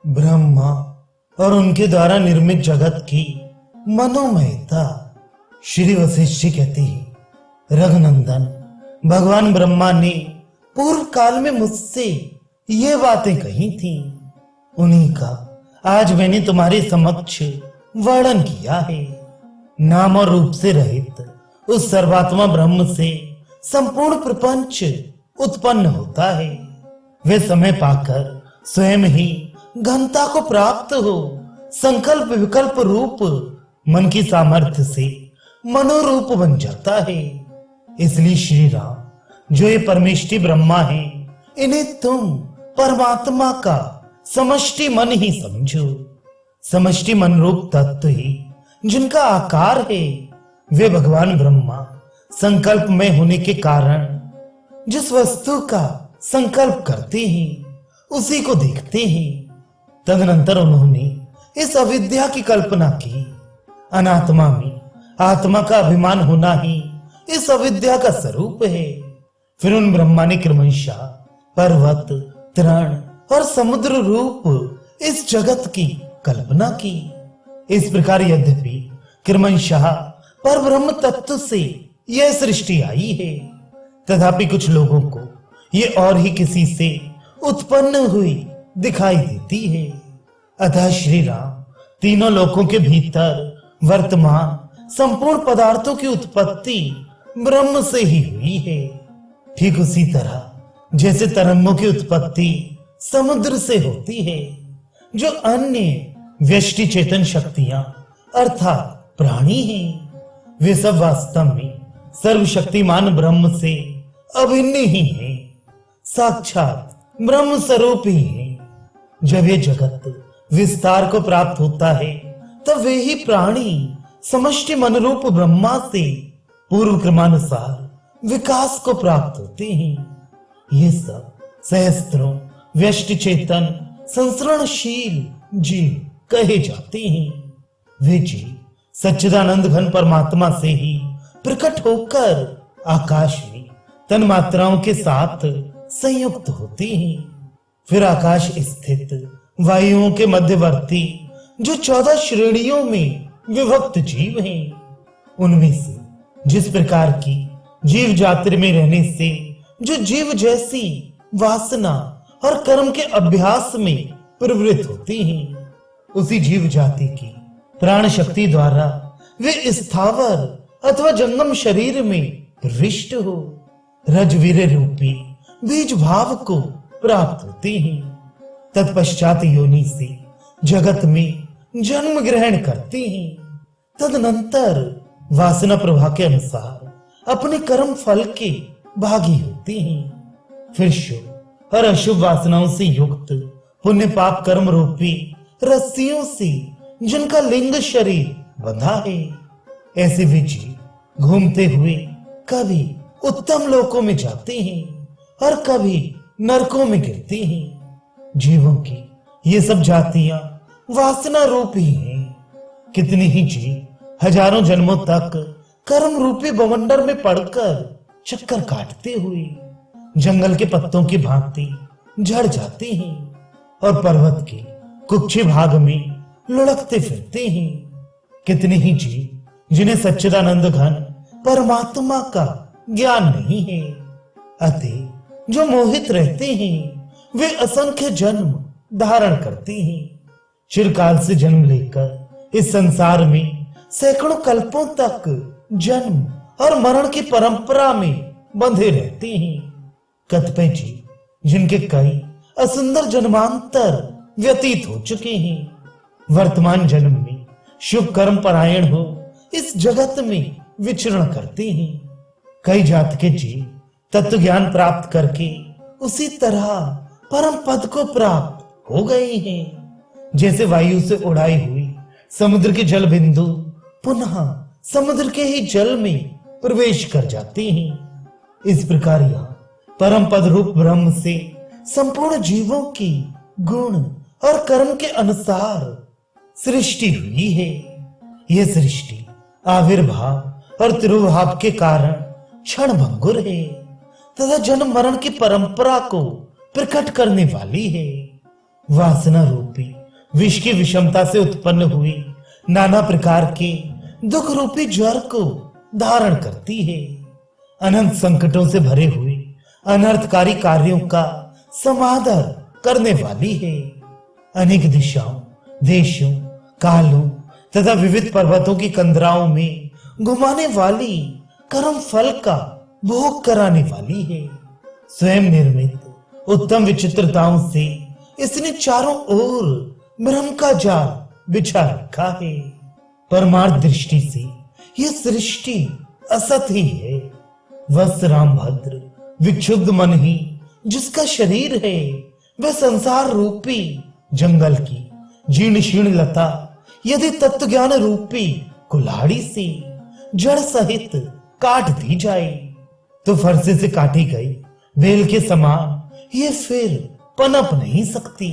ब्रह्मा और उनके द्वारा निर्मित जगत की मनोमयता। श्री वशिष्ठ जी कहते हैं, रघुनंदन, भगवान ब्रह्मा ने पूर्व काल में मुझसे ये बातें कही थी, उन्हीं का आज मैंने तुम्हारे समक्ष वर्णन किया है। नाम और रूप से रहित उस सर्वात्मा ब्रह्म से संपूर्ण प्रपंच उत्पन्न होता है। वे समय पाकर स्वयं ही घनता को प्राप्त हो संकल्प विकल्प रूप मन की सामर्थ्य से मनोरूप बन जाता है। इसलिए श्री राम जो ये परमेष्टि ब्रह्मा है, इन्हें तुम परमात्मा का समष्टि मन ही समझो। समष्टि मन रूप तत्व ही जिनका आकार है, वे भगवान ब्रह्मा संकल्प में होने के कारण जिस वस्तु का संकल्प करते हैं उसी को देखते हैं। तदनंतर उन्होंने इस अविद्या की कल्पना की। अनात्मा में आत्मा का अभिमान होना ही इस अविद्या का स्वरूप है। फिर उन ब्रह्मा ने क्रमशः पर्वत, तृण और समुद्र रूप इस जगत की कल्पना की। इस प्रकार यद्यपि क्रमशः पर ब्रह्म तत्व से यह सृष्टि आई है, तथापि कुछ लोगों को ये और ही किसी से उत्पन्न हुई दिखाई देती है। अतः श्री राम तीनों लोकों के भीतर वर्तमान संपूर्ण पदार्थों की उत्पत्ति ब्रह्म से ही हुई है। ठीक उसी तरह जैसे तरंगों की उत्पत्ति समुद्र से होती है, जो अन्य व्यष्टि चेतन शक्तियां अर्थात प्राणी हैं, वे सब वास्तव में सर्वशक्तिमान ब्रह्म से अभिन्न ही हैं, साक्षात ब्रह्म स्वरूप ही है। जब ये जगत विस्तार को प्राप्त होता है, तब वे ही प्राणी समष्टि मनरूप ब्रह्मा से पूर्व क्रमानुसार विकास को प्राप्त होते हैं। ये सब सहस्त्रों व्यष्टि चेतन संसरणशील जीव कहे जाते हैं। वे जीव सच्चिदानंद घन परमात्मा से ही प्रकट होकर आकाश में तन मात्राओं के साथ संयुक्त होते हैं। फिर आकाश स्थित वायुओं के मध्यवर्ती जो 14 श्रेणियों में विभक्त जीव हैं, उनमें से जिस प्रकार की जीव जाति में रहने से जो जीव जैसी वासना और कर्म के अभ्यास में प्रवृत्त होते हैं, उसी जीव जाति की प्राण शक्ति द्वारा वे स्थावर अथवा जंगम शरीर में प्रविष्ट हो रजवीर रूपी बीज भाव को प्राप्त होते हैं। तत्पश्चात योनि से जगत में जन्म ग्रहण करते हैं। तदनंतर वासना प्रवाह के अनुसार अपने कर्म फल के भागी होते हैं। फिर शुभ और अशुभ वासनाओं से युक्त पुण्य पाप कर्म रूपी रस्सियों से जिनका लिंग शरीर बंधा है, ऐसे भी जीव घूमते हुए कभी उत्तम लोकों में जाते हैं और कभी नरकों में गिरते हैं। जीवों की ये सब जातियां वासना रूप ही हैं। कितने ही जीव हजारों जन्मों तक कर्म रूपी बवंडर में पड़कर चक्कर काटते हुए जंगल के पत्तों की भांति झड़ जाते हैं और पर्वत के कुक्षे भाग में लुढ़कते फिरते हैं। कितने ही जीव जिन्हें सच्चिदानंद घन परमात्मा का ज्ञान नहीं है, अतः जो मोहित रहते हैं, वे असंख्य जन्म धारण करते हैं। चिरकाल से जन्म लेकर इस संसार में सैकड़ों कल्पों तक जन्म और मरण की परंपरा में बंधे रहते हैं। कतिपय जीव जिनके कई असुंदर जन्मांतर व्यतीत हो चुके हैं, वर्तमान जन्म में शुभ कर्म परायण हो इस जगत में विचरण करते हैं। कई जात के जीव तत्व ज्ञान प्राप्त करके उसी तरह परम पद को प्राप्त हो गए हैं। जैसे वायु से उड़ाई हुई समुद्र के जल बिंदु पुनः समुद्र के ही जल में प्रवेश कर जाते हैं। इस प्रकार यह परम पद रूप ब्रह्म से संपूर्ण जीवों की गुण और कर्म के अनुसार सृष्टि हुई है। यह सृष्टि आविर्भाव और तिरुभाव के कारण क्षण भंगुर है तथा जन्म मरण की परंपरा को प्रकट करने वाली है। वासना रूपी विष की विषमता से उत्पन्न हुई नाना प्रकार के दुख रूपी ज्वर को धारण करती है। अनंत संकटों से भरे हुए अनर्थकारी कार्यों का समाधान करने वाली है। अनेक दिशाओं, देशों, कालों तथा विविध पर्वतों की कंदराओं में घुमाने वाली कर्म फल का भोग कराने वाली है। स्वयं निर्मित उत्तम विचित्रताओं से इसने चारों ओर भ्रम का जाल बिछा रखा है। परमार्थ दृष्टि से यह सृष्टि असत ही है। वत्स रामभद्र विक्षुब्ध मन ही जिसका शरीर है, वह संसार रूपी जंगल की जीर्ण शीर्ण लता यदि तत्व ज्ञान रूपी कुल्हाड़ी से जड़ सहित काट दी जाए तो फरसे से काटी गई बेल के समान ये फिर पनप नहीं सकती।